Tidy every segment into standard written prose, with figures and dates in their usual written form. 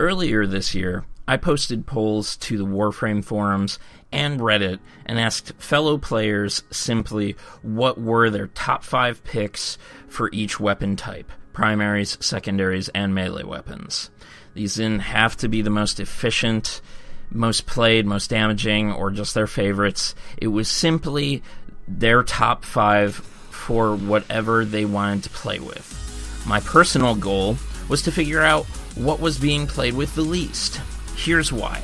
Earlier this year, I posted polls to the Warframe forums and Reddit and asked fellow players simply what were their top 5 picks for each weapon type: primaries, secondaries, and melee weapons. These didn't have to be the most efficient, most played, most damaging, or just their favorites. It was simply their top 5 for whatever they wanted to play with. My personal goal was to figure out what was being played with the least. Here's why.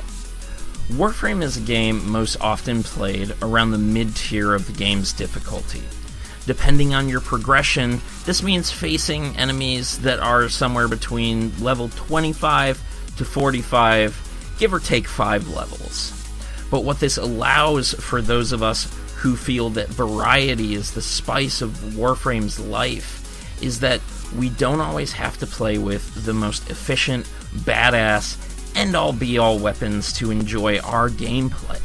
Warframe is a game most often played around the mid-tier of the game's difficulty. Depending on your progression, this means facing enemies that are somewhere between level 25 to 45, give or take 5 levels. But what this allows for those of us who feel that variety is the spice of Warframe's life is that we don't always have to play with the most efficient, badass, end-all be-all weapons to enjoy our gameplay.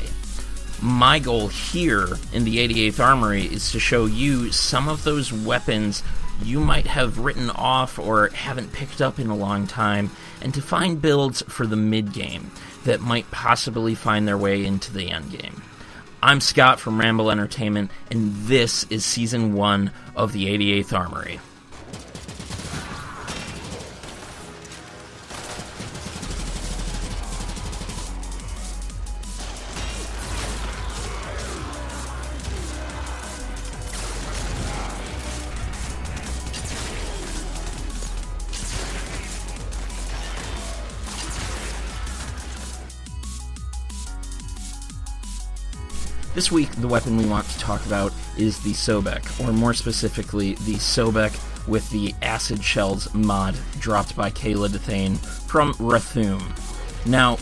My goal here in the 88th Armory is to show you some of those weapons you might have written off or haven't picked up in a long time, and to find builds for the mid-game that might possibly find their way into the endgame. I'm Scott from Ramble Entertainment, and this is Season 1 of the 88th Armory. This week, the weapon we want to talk about is the Sobek, or more specifically, the Sobek with the Adic Shells mod dropped by Kayla Dethane from Rathuum. Now,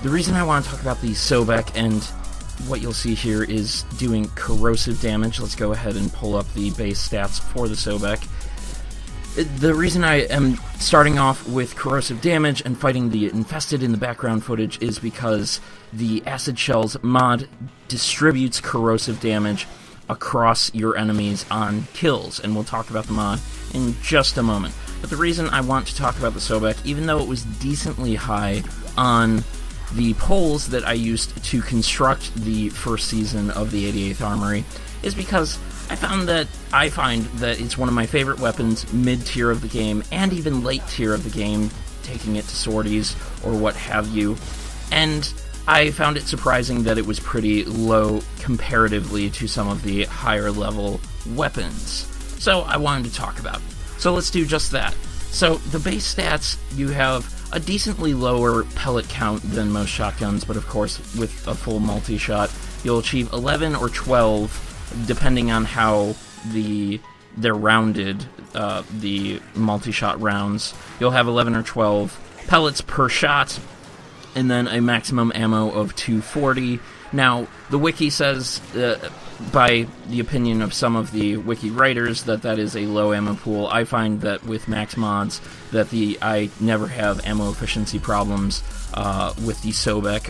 the reason I want to talk about the Sobek, and what you'll see here is doing corrosive damage. Let's go ahead and pull up the base stats for the Sobek. The reason I am starting off with corrosive damage and fighting the infested in the background footage is because the Adic Shells mod distributes corrosive damage across your enemies on kills, and we'll talk about the mod in just a moment. But the reason I want to talk about the Sobek, even though it was decently high on the polls that I used to construct the first season of the 88th Armory, is because I find that it's one of my favorite weapons mid-tier of the game, and even late-tier of the game, taking it to sorties or what have you. And I found it surprising that it was pretty low comparatively to some of the higher-level weapons. So I wanted to talk about it. So let's do just that. So the base stats, you have a decently lower pellet count than most shotguns, but of course with a full multi-shot, you'll achieve 11 or 12 depending on how they're rounded, the multi-shot rounds. You'll have 11 or 12 pellets per shot, and then a maximum ammo of 240. Now, the wiki says, by the opinion of some of the wiki writers, that is a low ammo pool. I find that with max mods, that I never have ammo efficiency problems with the Sobek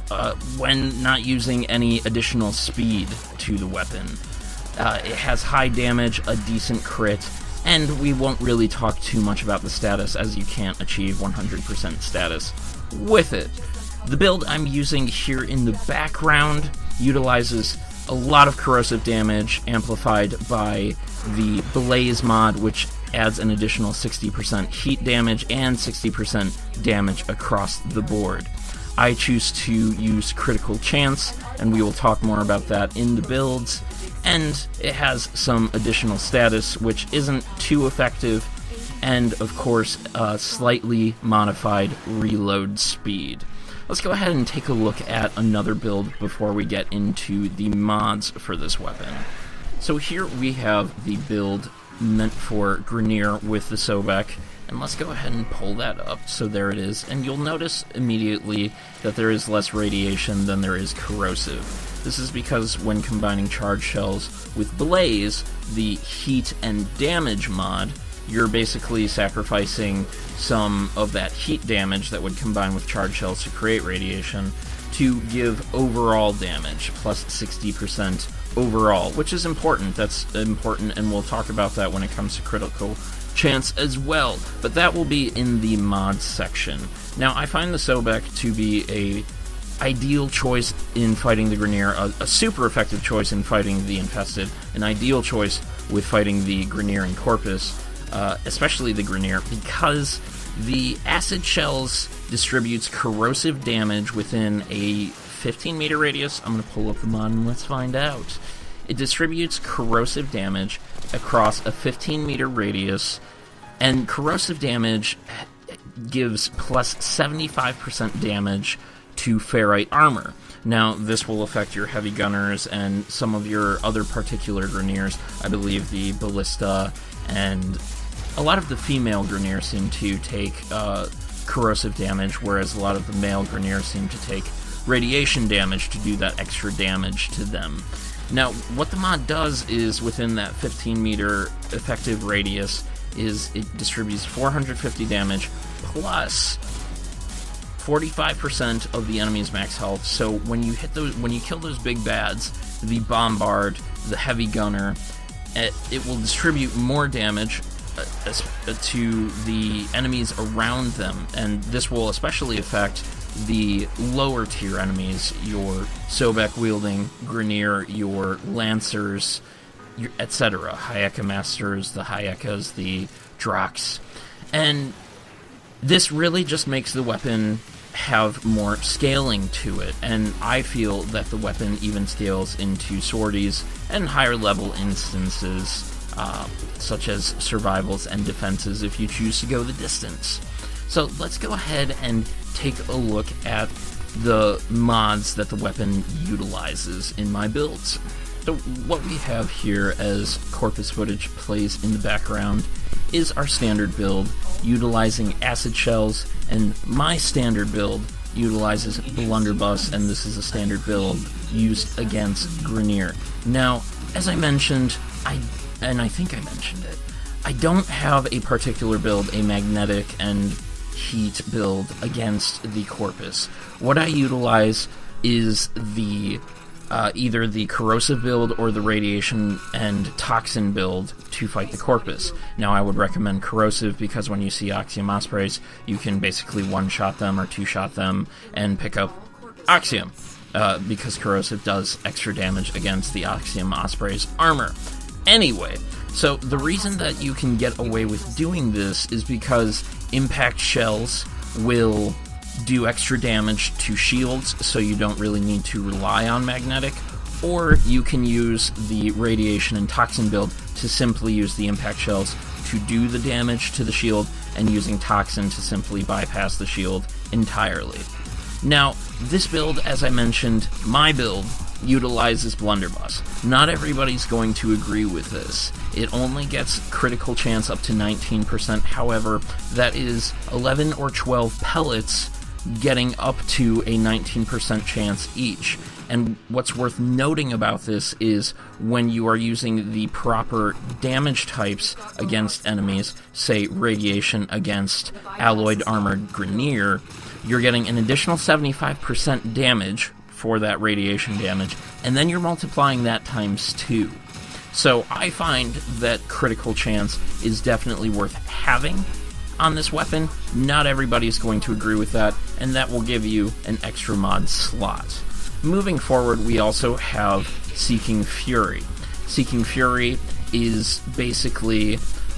when not using any additional speed to the weapon. It has high damage, a decent crit, and we won't really talk too much about the status, as you can't achieve 100% status with it. The build I'm using here in the background utilizes a lot of corrosive damage, amplified by the Blaze mod, which adds an additional 60% heat damage and 60% damage across the board. I choose to use Critical Chance, and we will talk more about that in the builds. And it has some additional status, which isn't too effective, and of course, slightly modified reload speed. Let's go ahead and take a look at another build before we get into the mods for this weapon. So here we have the build meant for Grineer with the Sobek, and let's go ahead and pull that up. So there it is, and you'll notice immediately that there is less radiation than there is corrosive. This is because when combining charge shells with Blaze, the heat and damage mod, you're basically sacrificing some of that heat damage that would combine with charge shells to create radiation to give overall damage, plus 60% overall, which is important. That's important, and we'll talk about that when it comes to critical chance as well, but that will be in the mods section. Now, I find the Sobek to be a ideal choice in fighting the Grineer, a super effective choice in fighting the Infested, an ideal choice with fighting the Grineer and Corpus, especially the Grineer, because the Acid Shells distributes corrosive damage within a 15-meter radius. I'm going to pull up the mod and let's find out. It distributes corrosive damage across a 15-meter radius, and corrosive damage gives plus 75% damage to ferrite armor. Now, this will affect your heavy gunners and some of your other particular Grineers. I believe the Ballista and a lot of the female Grineer seem to take corrosive damage, whereas a lot of the male Grineer seem to take radiation damage to do that extra damage to them. Now, what the mod does is, within that 15-meter effective radius, is it distributes 450 damage plus 45% of the enemy's max health. So when you kill those big bads, the Bombard, the Heavy Gunner, it will distribute more damage to the enemies around them, and this will especially affect the lower tier enemies, your Sobek wielding Grineer, your Lancers, etc., Hayeka Masters, the Hayekas, the Drox, and this really just makes the weapon have more scaling to it, and I feel that the weapon even scales into sorties and higher level instances, such as survivals and defenses if you choose to go the distance. So let's go ahead and take a look at the mods that the weapon utilizes in my builds. So what we have here as Corpus footage plays in the background is our standard build utilizing Acid Shells, and my standard build utilizes Blunderbuss, and this is a standard build used against Grineer. Now, as I mentioned, I think I mentioned it, I don't have a particular build, a magnetic and heat build against the Corpus. What I utilize is the either the corrosive build or the radiation and toxin build to fight the Corpus. Now, I would recommend corrosive because when you see Axiom Ospreys, you can basically one-shot them or two-shot them and pick up Axiom, because corrosive does extra damage against the Axiom Osprey's armor. Anyway, so the reason that you can get away with doing this is because impact shells will do extra damage to shields, so you don't really need to rely on magnetic, or you can use the radiation and toxin build to simply use the impact shells to do the damage to the shield, and using toxin to simply bypass the shield entirely. Now, this build, as I mentioned, my build utilizes Blunderbuss. Not everybody's going to agree with this. It only gets critical chance up to 19%, however, that is 11 or 12 pellets getting up to a 19% chance each. And what's worth noting about this is when you are using the proper damage types against enemies, say radiation against alloyed armored Grineer, you're getting an additional 75% damage for that radiation damage, and then you're multiplying that times 2. So I find that critical chance is definitely worth having on this weapon. Not everybody is going to agree with that, and that will give you an extra mod slot. Moving forward, we also have Seeking Fury. Seeking Fury is basically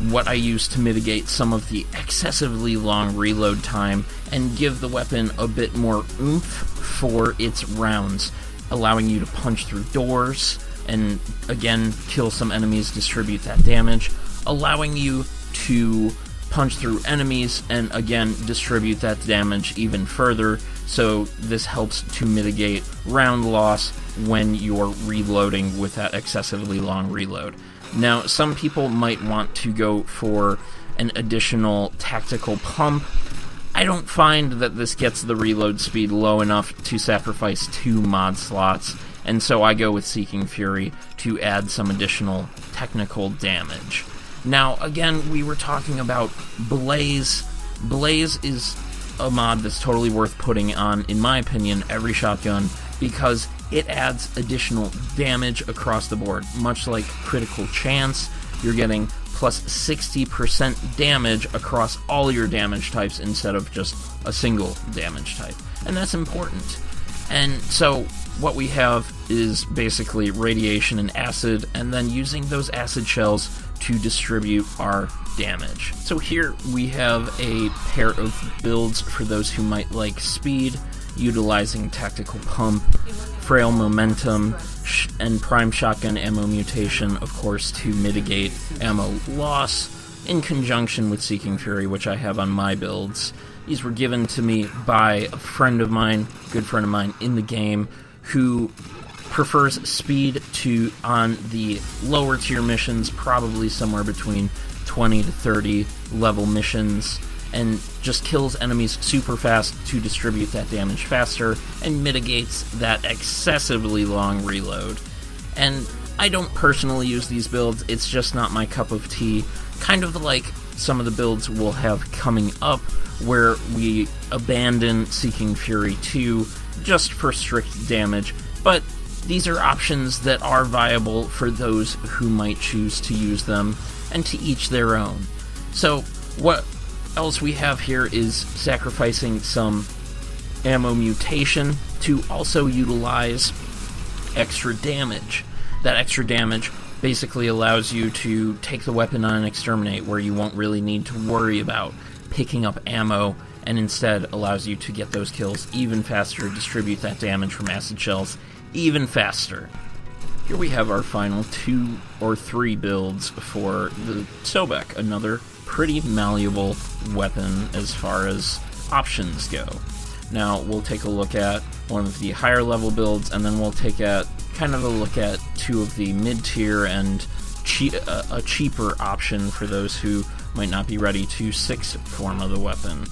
what I use to mitigate some of the excessively long reload time and give the weapon a bit more oomph for its rounds, allowing you to punch through doors and, again, kill some enemies, distribute that damage, allowing you to punch through enemies and, again, distribute that damage even further, so this helps to mitigate round loss when you're reloading with that excessively long reload. Now, some people might want to go for an additional tactical pump. I don't find that this gets the reload speed low enough to sacrifice 2 mod slots, and so I go with Seeking Fury to add some additional technical damage. Now, again, we were talking about Blaze. Blaze is a mod that's totally worth putting on, in my opinion, every shotgun, because it adds additional damage across the board. Much like critical chance, you're getting plus 60% damage across all your damage types instead of just a single damage type. And that's important. And so what we have is basically radiation and acid, and then using those acid shells to distribute our damage. So here we have a pair of builds for those who might like speed, utilizing tactical pump, frail momentum, and prime shotgun ammo mutation, of course, to mitigate ammo loss, in conjunction with Seeking Fury, which I have on my builds. These were given to me by a friend of mine, good friend of mine in the game, who prefers speed to on the lower tier missions, probably somewhere between 20 to 30 level missions, and just kills enemies super fast to distribute that damage faster, and mitigates that excessively long reload. And I don't personally use these builds, it's just not my cup of tea, kind of like some of the builds we'll have coming up, where we abandon Seeking Fury 2 just for strict damage, but these are options that are viable for those who might choose to use them, and to each their own. So what else we have here is sacrificing some ammo mutation to also utilize extra damage. That extra damage basically allows you to take the weapon on an exterminate, where you won't really need to worry about picking up ammo, and instead allows you to get those kills even faster, distribute that damage from acid shells even faster. Here we have our final 2 or 3 builds for the Sobek, another pretty malleable weapon as far as options go. Now we'll take a look at one of the higher level builds, and then we'll take a look at 2 of the mid-tier and a cheaper option for those who might not be ready to 6th form of the weapon.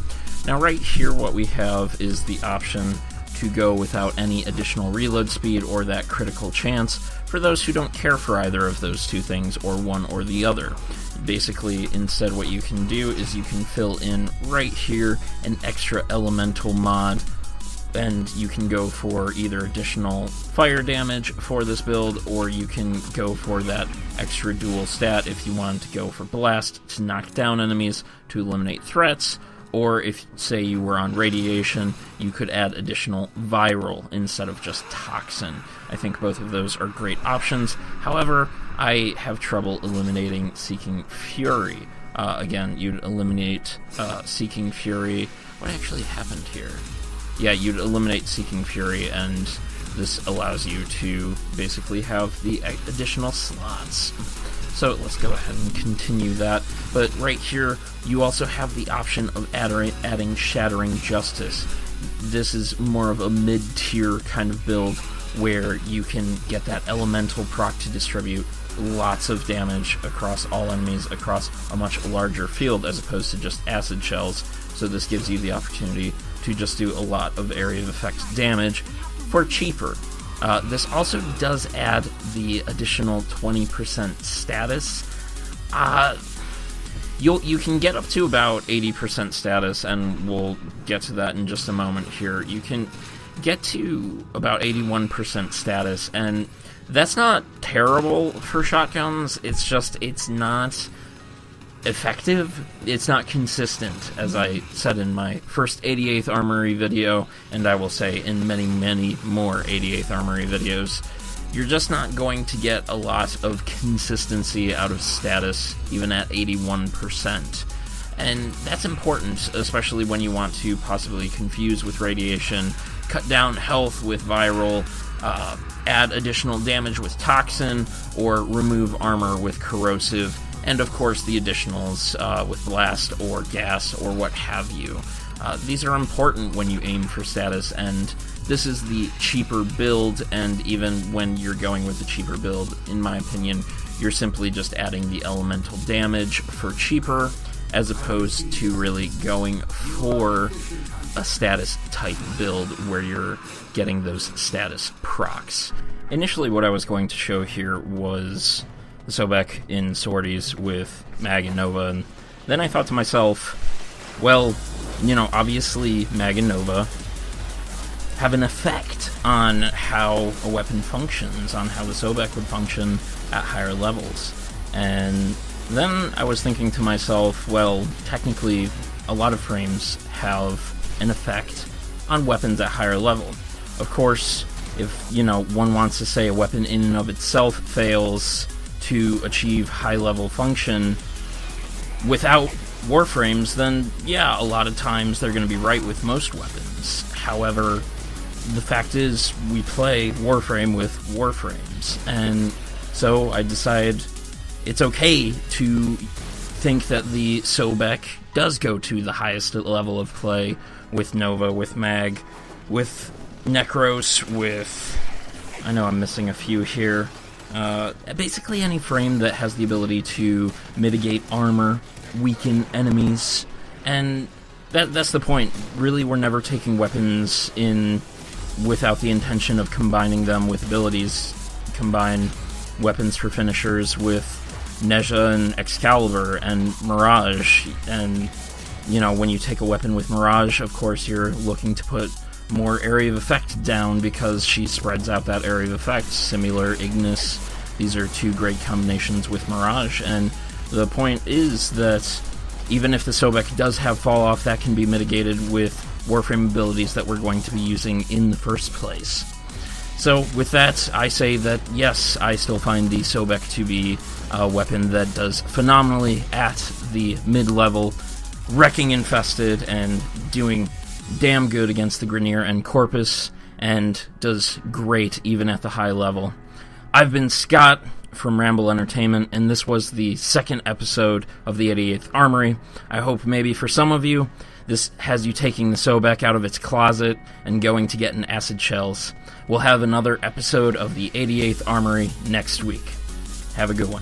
Now right here what we have is the option to go without any additional reload speed or that critical chance for those who don't care for either of those 2 things, or one or the other. Basically, instead what you can do is you can fill in right here an extra elemental mod, and you can go for either additional fire damage for this build, or you can go for that extra dual stat if you wanted to go for blast to knock down enemies to eliminate threats, or if, say, you were on radiation, you could add additional viral instead of just toxin. I think both of those are great options. However, I have trouble eliminating Seeking Fury. Again, you'd eliminate Seeking Fury. What actually happened here? Yeah, you'd eliminate Seeking Fury, and this allows you to basically have the additional slots. So let's go ahead and continue that. But right here, you also have the option of adding Shattering Justice. This is more of a mid-tier kind of build, where you can get that elemental proc to distribute lots of damage across all enemies across a much larger field, as opposed to just acid shells. So this gives you the opportunity to just do a lot of area of effect damage for cheaper. This also does add the additional 20% status. You can get up to about 80% status, and we'll get to that in just a moment here. You can get to about 81% status, and that's not terrible for shotguns. It's just, it's not effective. It's not consistent, as I said in my first 88th Armory video, and I will say in many, many more 88th Armory videos. You're just not going to get a lot of consistency out of status, even at 81%. And that's important, especially when you want to possibly confuse with radiation, cut down health with viral, add additional damage with toxin, or remove armor with corrosive, and of course the additionals with blast or gas or what have you. These are important when you aim for status, and this is the cheaper build, and even when you're going with the cheaper build, in my opinion, you're simply just adding the elemental damage for cheaper, as opposed to really going for a status type build where you're getting those status procs. Initially what I was going to show here was the Sobek in sorties with Mag and Nova, and then I thought to myself, well, you know, obviously Mag and Nova have an effect on how a weapon functions, on how the Sobek would function at higher levels. And Then I was thinking to myself, well, technically, a lot of frames have an effect on weapons at higher level. Of course, if, one wants to say a weapon in and of itself fails to achieve high-level function without Warframes, then yeah, a lot of times they're going to be right with most weapons. However, the fact is, we play Warframe with Warframes, and so I decided it's okay to think that the Sobek does go to the highest level of play with Nova, with Mag, with Necros, with... I know I'm missing a few here. Basically any frame that has the ability to mitigate armor, weaken enemies, and that's the point. Really, we're never taking weapons in without the intention of combining them with abilities. Combine weapons for finishers with Nezha and Excalibur and Mirage, and when you take a weapon with Mirage, of course you're looking to put more area of effect down because she spreads out that area of effect. Similar Ignis, these are two great combinations with Mirage, and the point is that even if the Sobek does have fall off, that can be mitigated with Warframe abilities that we're going to be using in the first place. So with that, I say that yes, I still find the Sobek to be a weapon that does phenomenally at the mid-level, wrecking infested and doing damn good against the Grineer and Corpus, and does great even at the high level. I've been Scott from Ramble Entertainment, and this was the second episode of the 88th Armory. I hope maybe for some of you, this has you taking the Sobek out of its closet and going to get an Acid Shells. We'll have another episode of the 88th Armory next week. Have a good one.